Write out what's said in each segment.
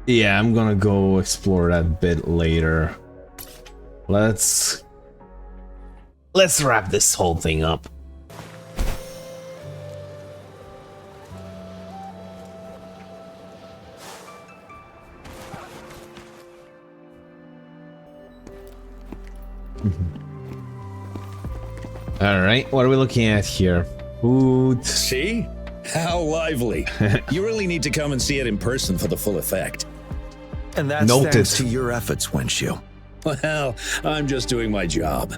Yeah, I'm gonna go explore that bit later. Let's wrap this whole thing up. All right, what are we looking at here? Food. See? How lively. You really need to come and see it in person for the full effect. And that's thanks to your efforts, Wenshu. Well, I'm just doing my job.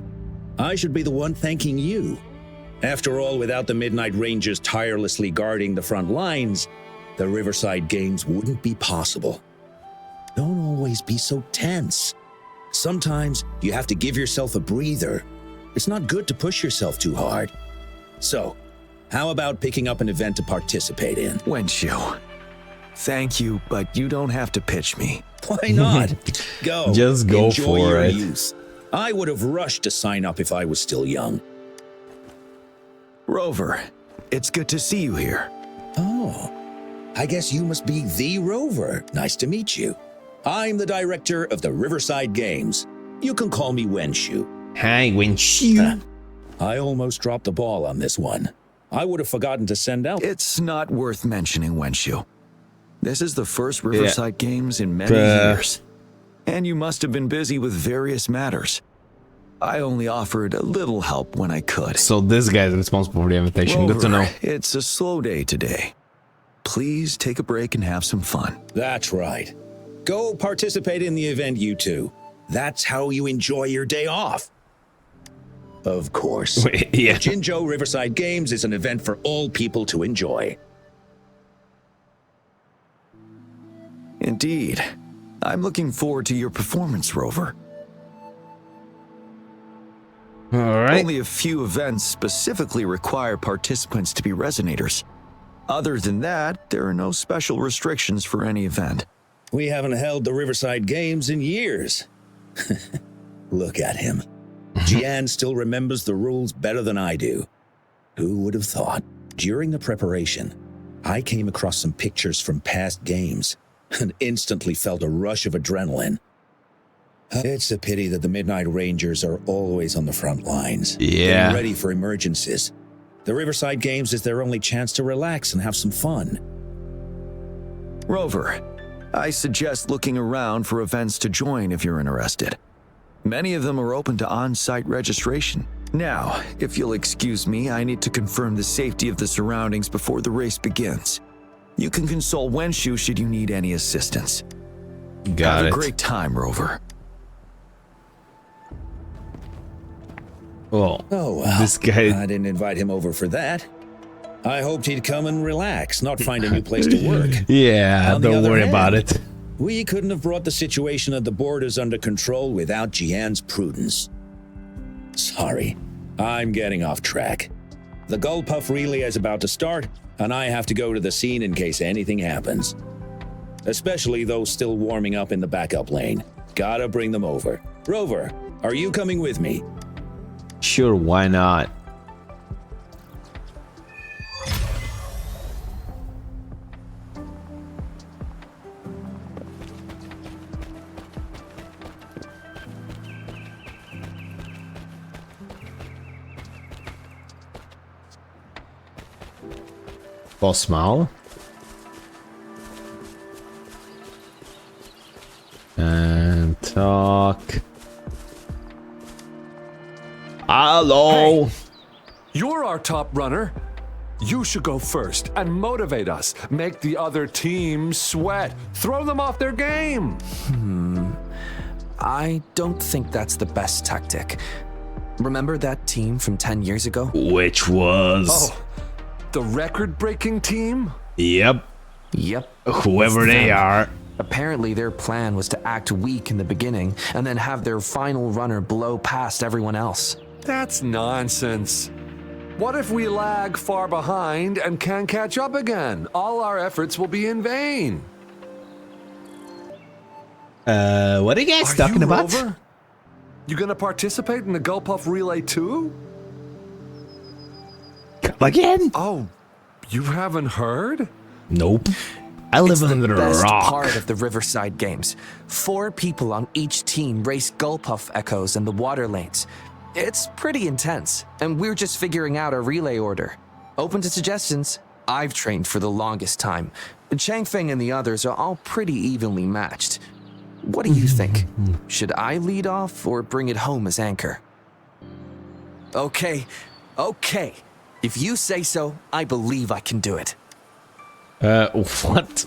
I should be the one thanking you. After all, without the Midnight Rangers tirelessly guarding the front lines, the Riverside Games wouldn't be possible. Don't always be so tense. Sometimes you have to give yourself a breather. It's not good to push yourself too hard. So, how about picking up an event to participate in? Wenshu, thank you, but you don't have to pitch me. Why not? Go. Just go Enjoy for your it. youth. I would have rushed to sign up if I was still young. Rover, it's good to see you here. Oh, I guess you must be the Rover. Nice to meet you. I'm the director of the Riverside Games. You can call me Wenshu. Hi, Wenshu. I almost dropped the ball on this one. I would have forgotten to send out... It's not worth mentioning, Wenshu. This is the first Riverside Games in many years. And you must have been busy with various matters. I only offered a little help when I could. So this guy's responsible for the invitation. Rover, Good to know. It's a slow day today. Please take a break and have some fun. That's right. Go participate in the event, you two. That's how you enjoy your day off. Of course. Yeah. Jinjo Riverside Games is an event for all people to enjoy. Indeed. I'm looking forward to your performance, Rover. All right. Only a few events specifically require participants to be resonators. Other than that, there are no special restrictions for any event. We haven't held the Riverside Games in years. Look at him. Jian still remembers the rules better than I do. Who would have thought? During the preparation, I came across some pictures from past games and instantly felt a rush of adrenaline. It's a pity that the Midnight Rangers are always on the front lines, getting ready for emergencies. The Riverside Games is their only chance to relax and have some fun. Rover, I suggest looking around for events to join if you're interested. Many of them are open to on-site registration. Now, if you'll excuse me, I need to confirm the safety of the surroundings before the race begins. You can consult Wenshu should you need any assistance. Got it. Have a great time, Rover. Well, Oh, well, this guy... I didn't invite him over for that. I hoped he'd come and relax, not find a new place to work. Yeah, On the don't other worry hand, about it. We couldn't have brought the situation at the borders under control without Jian's prudence. Sorry, I'm getting off track. The Gullpuff relay is about to start, and I have to go to the scene in case anything happens. Especially those still warming up in the backup lane. Gotta bring them over. Rover, are you coming with me? Sure, why not? Boss smile. And talk. Hello. Hey, you're our top runner. You should go first and motivate us. Make the other team sweat. Throw them off their game. I don't think that's the best tactic. Remember that team from 10 years ago? Which was... Oh, the record-breaking team? Yep. Yep. Whoever It's they them. are. Apparently their plan was to act weak in the beginning and then have their final runner blow past everyone else. That's nonsense. What if we lag far behind and can't catch up again? All our efforts will be in vain. What are you guys talking about? Rover? You gonna participate in the Gullpuff Relay too? Again? Oh, you haven't heard? Nope. I live It's under the a best rock. part of the Riverside Games. 4 people on each team race Gulpuff Echoes in the water lanes. It's pretty intense, and we're just figuring out our relay order. Open to suggestions. I've trained for the longest time. Changfeng and the others are all pretty evenly matched. What do you think? Should I lead off or bring it home as anchor? Okay. If you say so, I believe I can do it. What?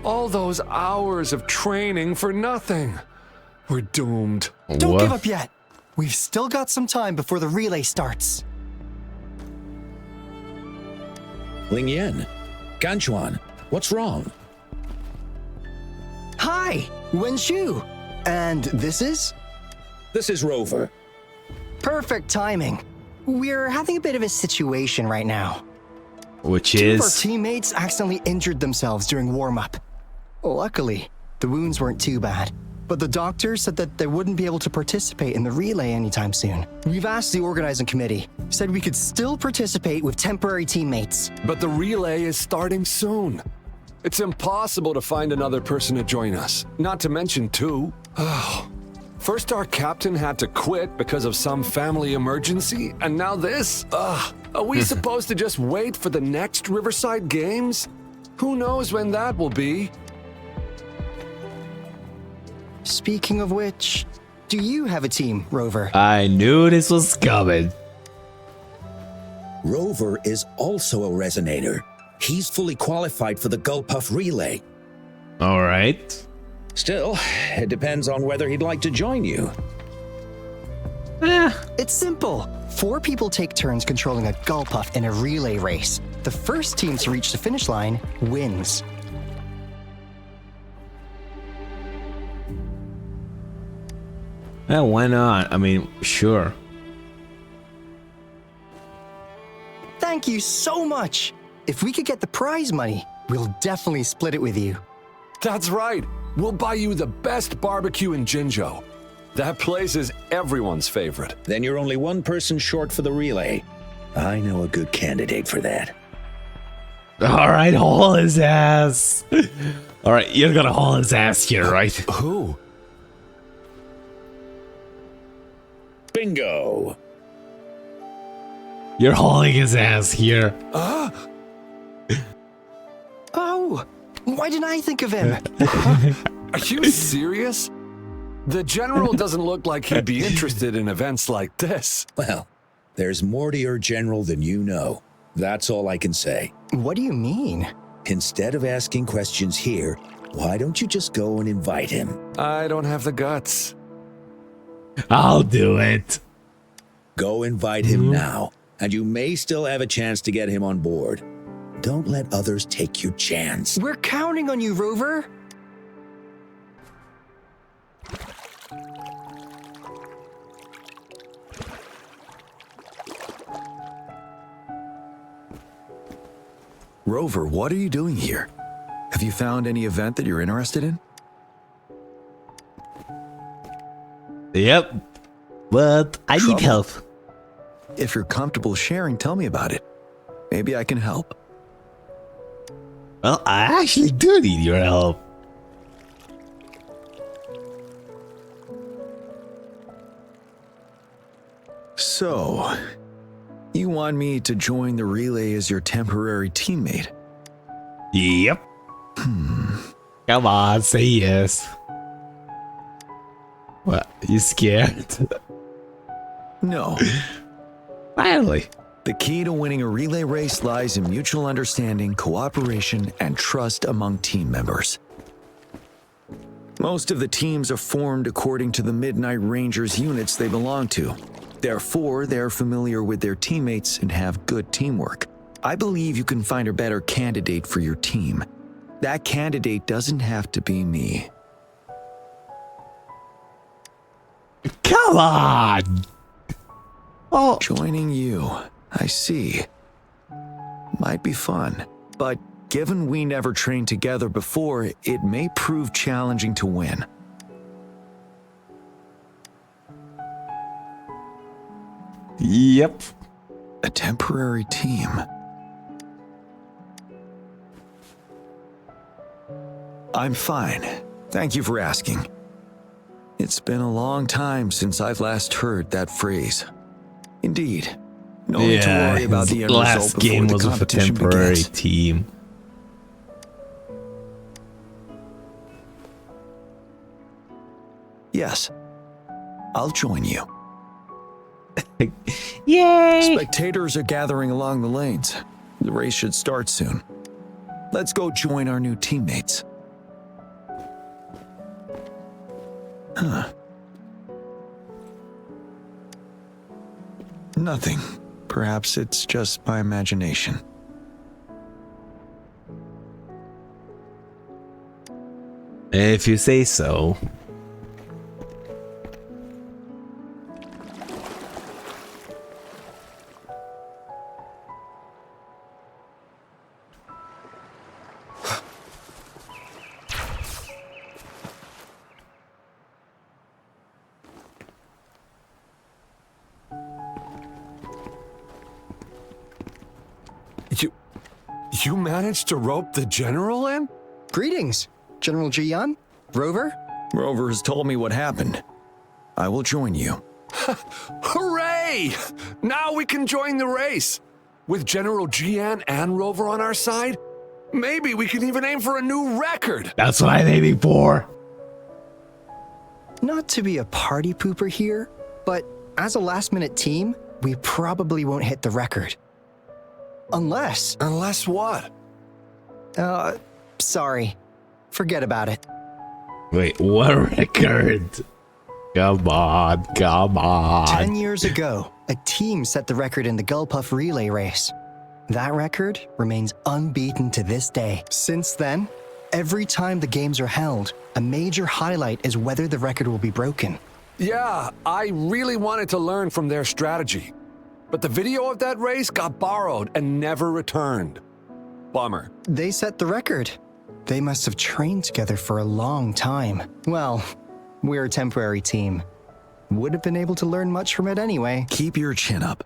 All those hours of training for nothing. We're doomed. Don't What? give up yet. We've still got some time before the relay starts. Ling Yen, Ganchuan, what's wrong? Hi, Wen Shu. And this is? This is Rover. Perfect timing. We're having a bit of a situation right now. Which Two of our is teammates accidentally injured themselves during warm-up. Luckily, the wounds weren't too bad, but the doctor said that they wouldn't be able to participate in the relay anytime soon. We've asked the organizing committee, said we could still participate with temporary teammates. But the relay is starting soon. It's impossible to find another person to join us, not to mention 2. First our captain had to quit because of some family emergency, and now this? Are we supposed to just wait for the next Riverside Games? Who knows when that will be? Speaking of which, do you have a team, Rover? I knew this was coming. Rover is also a resonator. He's fully qualified for the Gulpuff Relay. All right. Still, it depends on whether he'd like to join you. It's simple. 4 people take turns controlling a Gulpuff in a relay race. The first team to reach the finish line wins. Yeah, why not? I mean, sure. Thank you so much. If we could get the prize money, we'll definitely split it with you. That's right. We'll buy you the best barbecue in Jinzhou. That place is everyone's favorite. Then you're only one person short for the relay. I know a good candidate for that. All right, haul his ass. All right, you're gonna haul his ass here, right? Who? Bingo! You're hauling his ass here. Oh, why didn't I think of him? Are you serious? The general doesn't look like he'd be interested in events like this. Well, there's more to your general than you know. That's all I can say. What do you mean? Instead of asking questions here, why don't you just go and invite him? I don't have the guts. I'll do it. Go invite him now, and you may still have a chance to get him on board. Don't let others take your chance. We're counting on you, Rover. Rover, what are you doing here? Have you found any event that you're interested in? Yep. But I need Trouble? help. If you're comfortable sharing, tell me about it. Maybe I can help. Well, I actually do need your help. So, you want me to join the relay as your temporary teammate? Yep. Come on, say yes. What? You scared? No. Finally. The key to winning a relay race lies in mutual understanding, cooperation, and trust among team members. Most of the teams are formed according to the Midnight Rangers units they belong to. Therefore, they're familiar with their teammates and have good teamwork. I believe you can find a better candidate for your team. That candidate doesn't have to be me. Come on. Oh, Joining you, I see. Might be fun, but given we never trained together before, it may prove challenging to win. Yep. A temporary team. I'm fine. Thank you for asking. It's been a long time since I've last heard that phrase. Indeed. No need to worry about the end last result game before was the with a competition temporary begins. team. Yes. I'll join you. Yay! Spectators are gathering along the lanes. The race should start soon. Let's go join our new teammates. Huh. Nothing. Perhaps it's just my imagination. If you say so. You managed to rope the general in? Greetings, General Jian, Rover. Rover has told me what happened. I will join you. Hooray! Now we can join the race. With General Jian and Rover on our side, maybe we can even aim for a new record. That's what I'm aiming for. Not to be a party pooper here, but as a last-minute team, we probably won't hit the record. Unless... Unless what? Sorry. Forget about it. Wait, what record? Come on, come on. 10 years ago, a team set the record in the Gulpuff relay race. That record remains unbeaten to this day. Since then, every time the games are held, a major highlight is whether the record will be broken. Yeah, I really wanted to learn from their strategy. But the video of that race got borrowed and never returned. Bummer. They set the record. They must have trained together for a long time. Well, we're a temporary team. Would have been able to learn much from it anyway. Keep your chin up.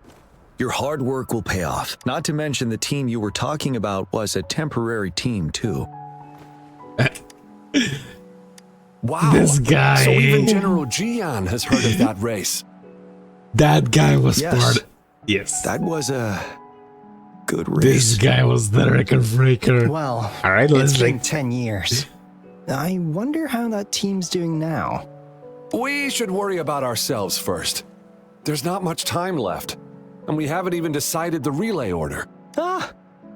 Your hard work will pay off. Not to mention the team you were talking about was a temporary team too. Wow. This guy. So even General Jian has heard of that race. That guy was Yes. part. Yes. That was a good race. This guy was the record breaker. Well, All right, let's it's been drink. 10 years. I wonder how that team's doing now. We should worry about ourselves first. There's not much time left, and we haven't even decided the relay order. Ah,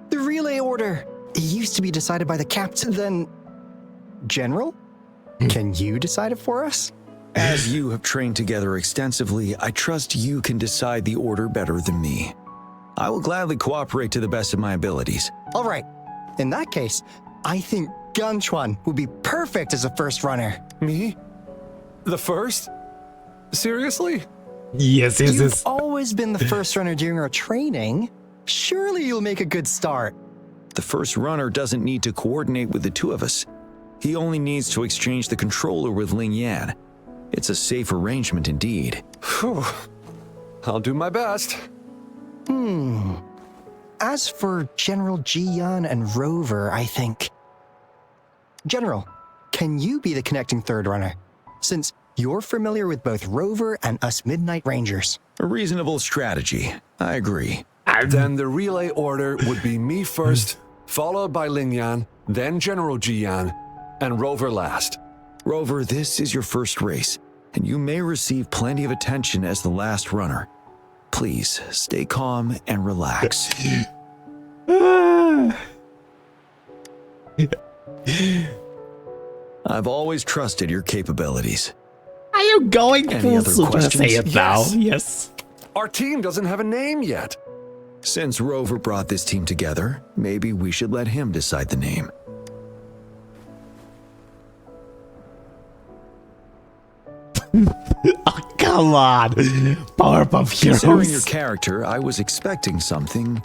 the relay order. It used to be decided by the captain, then... General? Can you decide it for us? As you have trained together extensively, I trust you can decide the order better than me. I will gladly cooperate to the best of my abilities. All right. In that case, I think Gunchuan would be perfect as a first runner. Me? The first? Seriously? Yes, yes, You've yes. always been the first runner during our training. Surely you'll make a good start. The first runner doesn't need to coordinate with the two of us. He only needs to exchange the controller with Ling Yan. It's a safe arrangement indeed. Phew. I'll do my best. As for General Jian and Rover, I think... General, can you be the connecting third runner? Since you're familiar with both Rover and us Midnight Rangers. A reasonable strategy. I agree. Then the relay order would be me first, followed by Ling Yan, then General Jian, and Rover last. Rover, this is your first race, and you may receive plenty of attention as the last runner. Please, stay calm and relax. I've always trusted your capabilities. Are you going Any full other Super questions? Saiyan now? Yes. Yes. Our team doesn't have a name yet. Since Rover brought this team together, maybe we should let him decide the name. Oh, come on. Powerpuff Considering your Heroes. character, I was expecting something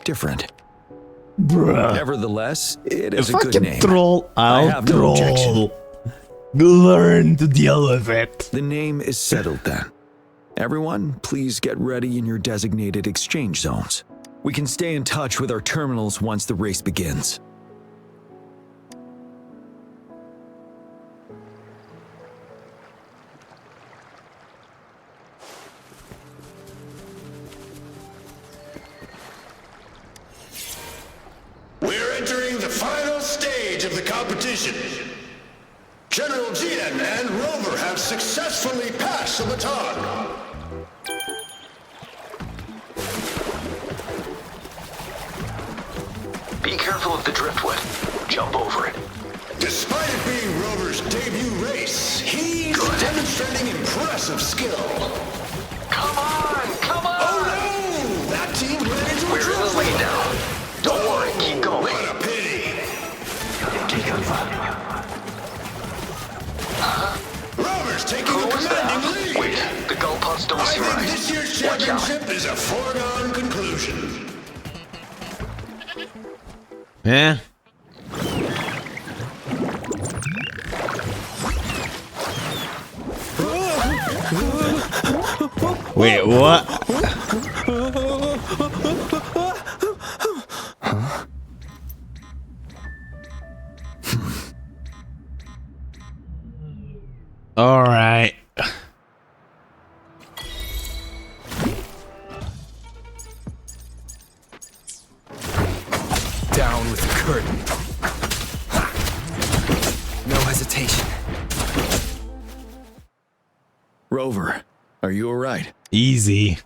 different. Bruh. Nevertheless, it is If a I good can name. troll, I'll have no objection. troll. Learn to deal with it. The name is settled then. Everyone, please get ready in your designated exchange zones. We can stay in touch with our terminals once the race begins. We're entering the final stage of the competition. General Jian and Rover have successfully passed the baton. Be careful of the driftwood. Jump over it. Despite it being Rover's debut race, he's demonstrating impressive skill. Come on! Come on! Oh no! That team ran into a We're in the driftwood. lead now. Don't worry, keep going. What a pity. Rover's taking Who a was commanding that? lead. Wait, the gull puffs don't I seem think right. this year's Watch out. championship is a foregone conclusion. Yeah. Wait, what? All right. Down with the curtain. No hesitation. Rover, are you alright? Easy.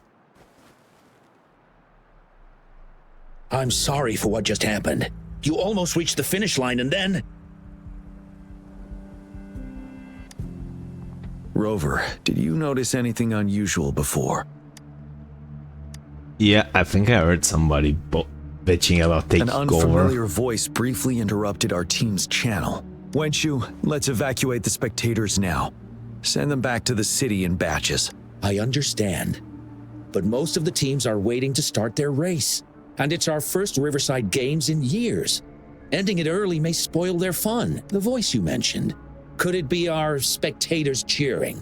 I'm sorry for what just happened. You almost reached the finish line and then... Rover, did you notice anything unusual before? Yeah, I think I heard somebody bitching about taking An over. unfamiliar voice briefly interrupted our team's channel. Wenshu, let's evacuate the spectators now. Send them back to the city in batches. I understand. But most of the teams are waiting to start their race. And it's our first Riverside Games in years. Ending it early may spoil their fun. The voice you mentioned. Could it be our spectators cheering?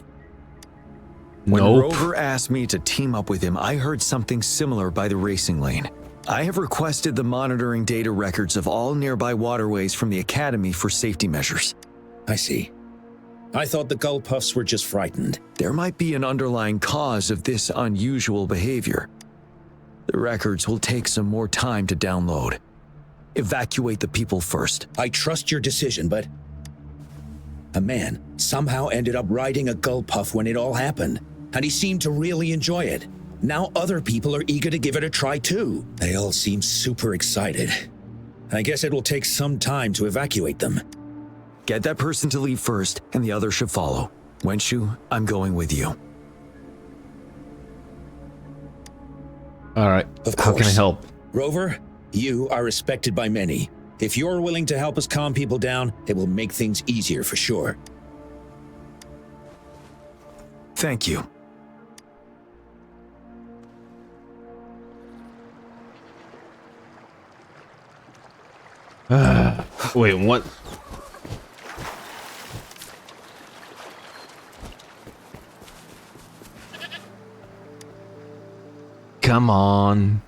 When Nope. Rover asked me to team up with him, I heard something similar by the racing lane. I have requested the monitoring data records of all nearby waterways from the Academy for safety measures. I see. I thought the Gull Puffs were just frightened. There might be an underlying cause of this unusual behavior. The records will take some more time to download. Evacuate the people first. I trust your decision, but... A man somehow ended up riding a Gull Puff when it all happened, and he seemed to really enjoy it. Now other people are eager to give it a try too. They all seem super excited. I guess it will take some time to evacuate them. Get that person to leave first, and the others should follow. Wenshu, I'm going with you. All right. Of How can I course. help? Rover, you are respected by many. If you're willing to help us calm people down, it will make things easier for sure. Thank you. Wait, what? Come on.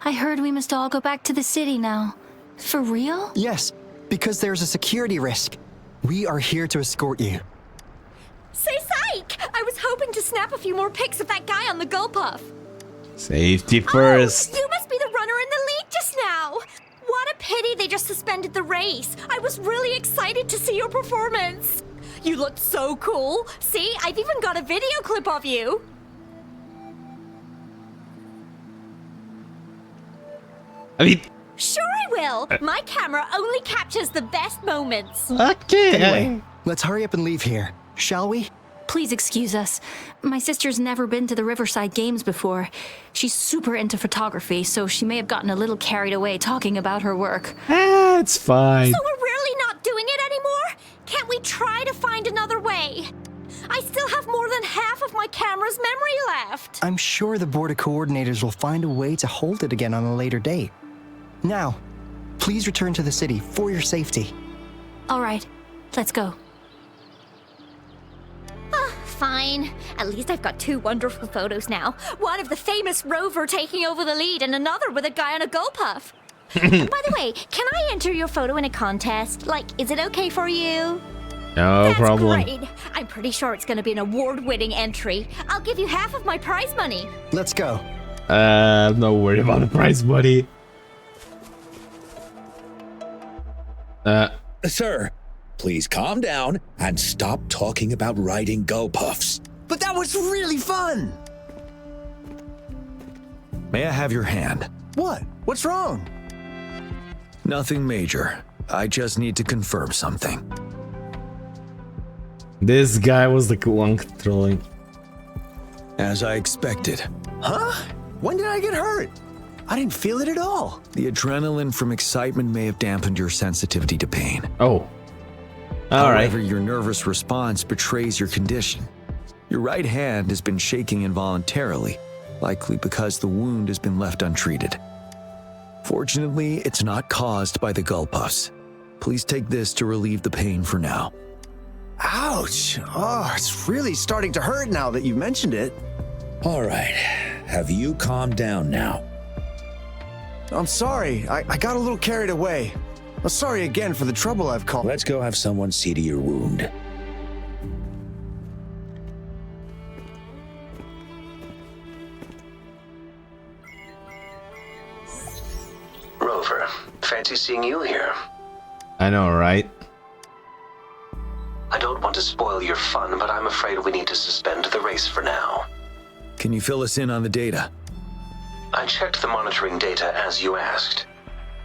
I heard we must all go back to the city now. For real? Yes, because there's a security risk. We are here to escort you. Say psych! I was hoping to snap a few more pics of that guy on the Gull Puff. Safety first. Oh, you must be the runner in the lead just now. What a pity they just suspended the race. I was really excited to see your performance. You looked so cool. See, I've even got a video clip of you. I mean, Sure I will. My camera only captures the best moments. okay. Anyway, let's hurry up and leave here, shall we? Please excuse us. My sister's never been to the Riverside Games before. She's super into photography, so she may have gotten a little carried away talking about her work. It's fine. So we're really not doing it anymore? Can't we try to find another way? I still have more than half of my camera's memory left. I'm sure the board of coordinators will find a way to hold it again on a later date. Now, please return to the city for your safety. All right, let's go. fine. At least I've got 2 wonderful photos now. One of the famous Rover taking over the lead and another with a guy on a gull puff. By the way, can I enter your photo in a contest? Like, is it okay for you? No That's problem. great. I'm pretty sure it's going to be an award-winning entry. I'll give you half of my prize money. Let's go. I'm not worried about the prize money. Sir, please calm down and stop talking about riding gull puffs. But that was really fun! May I have your hand? What? What's wrong? Nothing major. I just need to confirm something. This guy was the one controlling. As I expected, Huh? When did I get hurt? I didn't feel it at all. the adrenaline from excitement may have dampened your sensitivity to pain. Oh. Alright. However, your nervous response betrays your condition. Your right hand has been shaking involuntarily, likely because the wound has been left untreated. Fortunately, it's not caused by the gull puffs. Please take this to relieve the pain for now. Ouch. Oh, it's really starting to hurt now that you mentioned it. All right, have you calmed down now? I'm sorry. I got a little carried away. I'm sorry again for the trouble I've caused. Let's go have someone see to your wound. Rover, fancy seeing you here. I know, right? I don't want to spoil your fun, but I'm afraid we need to suspend the race for now. Can you fill us in on the data? I checked the monitoring data as you asked,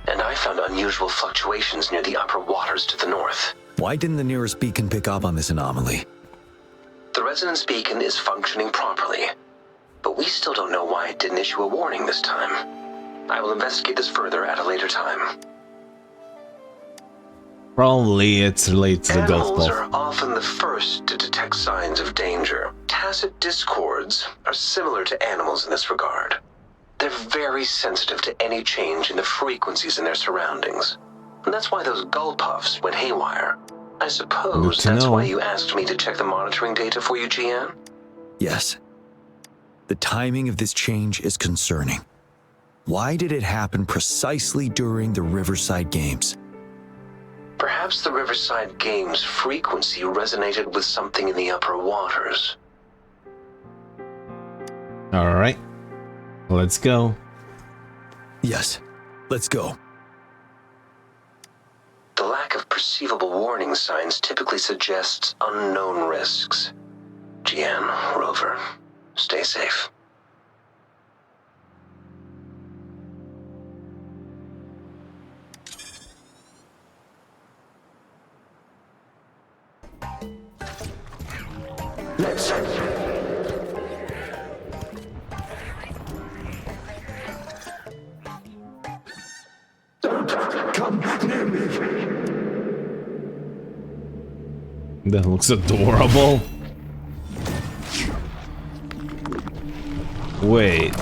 and I found unusual fluctuations near the upper waters to the north. Why didn't the nearest beacon pick up on this anomaly? The resonance beacon is functioning properly, but we still don't know why it didn't issue a warning this time. I will investigate this further at a later time. Probably it's related to the golf Animals ball. are often the first to detect signs of danger. Tacit discords are similar to animals in this regard. They're very sensitive to any change in the frequencies in their surroundings. And that's why those gull puffs went haywire. I suppose Good to that's know. why you asked me to check the monitoring data for you, GN? Yes. The timing of this change is concerning. Why did it happen precisely during the Riverside Games? Perhaps the Riverside Games frequency resonated with something in the upper waters. Alright. Let's go. Yes, let's go. The lack of perceivable warning signs typically suggests unknown risks. GN, Rover, stay safe. Let's don't come near me. That looks adorable. Wait.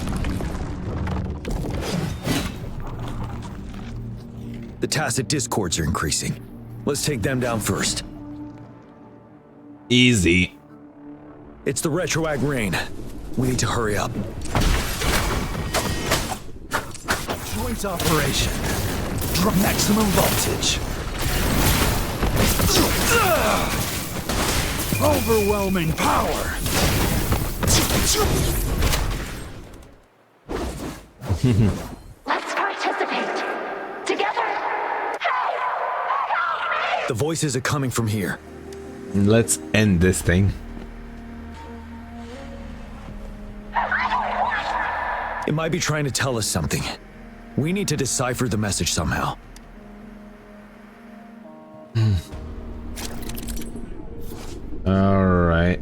The tacit discords are increasing. Let's take them down first. Easy. It's the retroag rain. We need to hurry up. Joint operation. Drop maximum voltage. Overwhelming power. Let's participate. Together. The voices are coming from here. Let's end this thing. It might be trying to tell us something. We need to decipher the message somehow. Alright.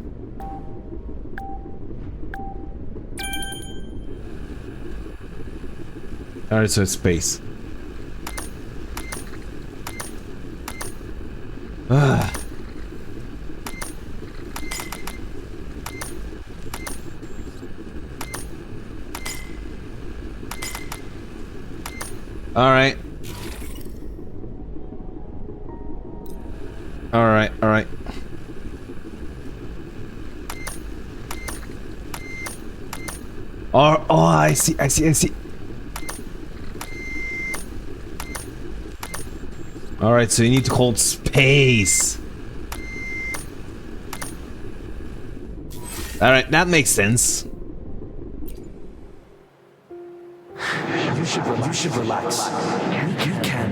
Alright, so it's space. Ah. Alright. Alright, alright. Oh, I see. Alright, so you need to hold space. Alright, that makes sense. You should relax. You can.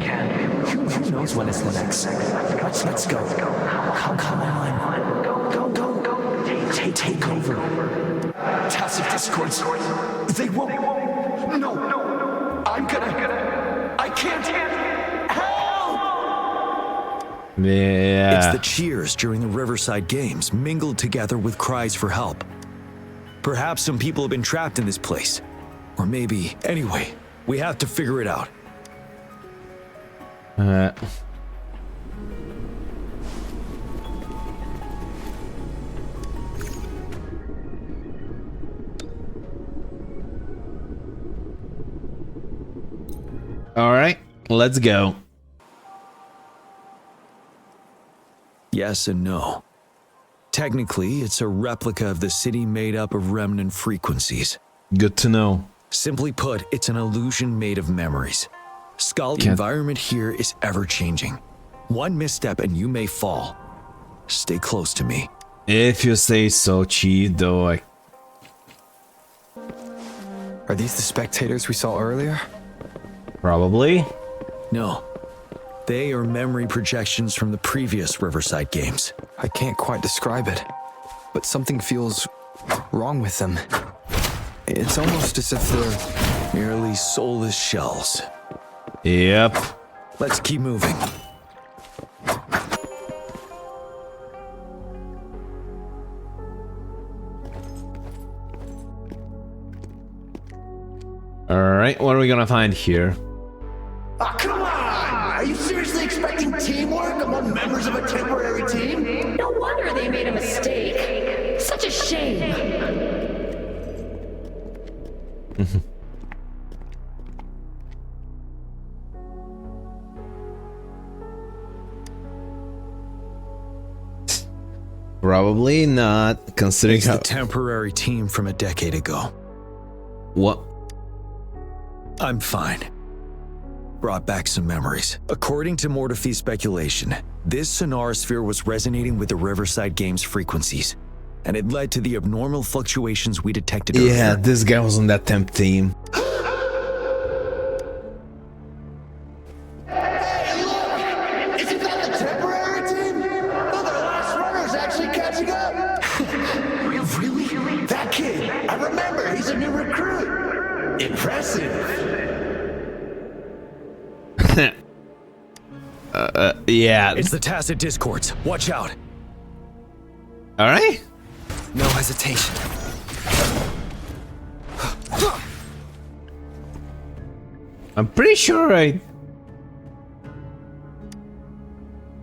Who knows when it's the next? Let's go. Come on. Go. Take over. Tacit discords. They won't. No. I can't. Help! Yeah. It's the cheers during the Riverside Games mingled together with cries for help. Perhaps some people have been trapped in this place. Or maybe, anyway, we have to figure it out. Alright, let's go. Yes and no. Technically, it's a replica of the city made up of remnant frequencies. Good to know. Simply put, it's an illusion made of memories. The environment here is ever-changing. One misstep and you may fall. Stay close to me. If you say so, Chi, though I... Are these the spectators we saw earlier? Probably. No. They are memory projections from the previous Riverside Games. I can't quite describe it, but something feels wrong with them. It's almost as if they're merely soulless shells. Yep. Let's keep moving. Alright, what are we gonna find here? Oh, come on! Are you seriously expecting teamwork among members of a temporary team? No wonder they made a mistake. Such a shame. Probably not, considering it's the temporary team from a decade ago. What? I'm fine. Brought back some memories. According to Mortefi's speculation, this sonorosphere was resonating with the Riverside Games frequencies, and it led to the abnormal fluctuations we detected earlier. Yeah, this guy was on that temp team. Hey, look! Isn't that the temporary team? Oh, their last runner's actually catching up! Really? That kid! I remember, he's a new recruit! Impressive! Yeah. It's the tacit discords. Watch out. Alright. no hesitation. I'm pretty sure I...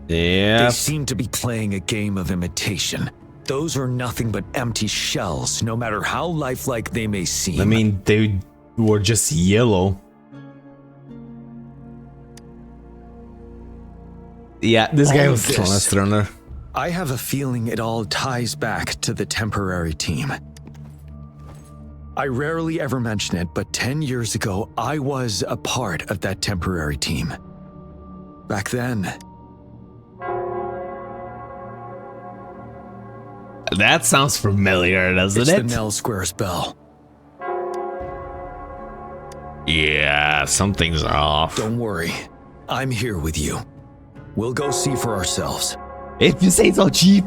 Yeah. They seem to be playing a game of imitation. Those are nothing but empty shells, no matter how lifelike they may seem. I mean, they were just yellow. Yeah, this guy was the last runner. I have a feeling it all ties back to the temporary team. I rarely ever mention it, but 10 years ago, I was a part of that temporary team. Back then... That sounds familiar, doesn't it's it? the Nell Squares bell. Yeah, something's off. Don't worry. I'm here with you. We'll go see for ourselves. If you say so, Chief.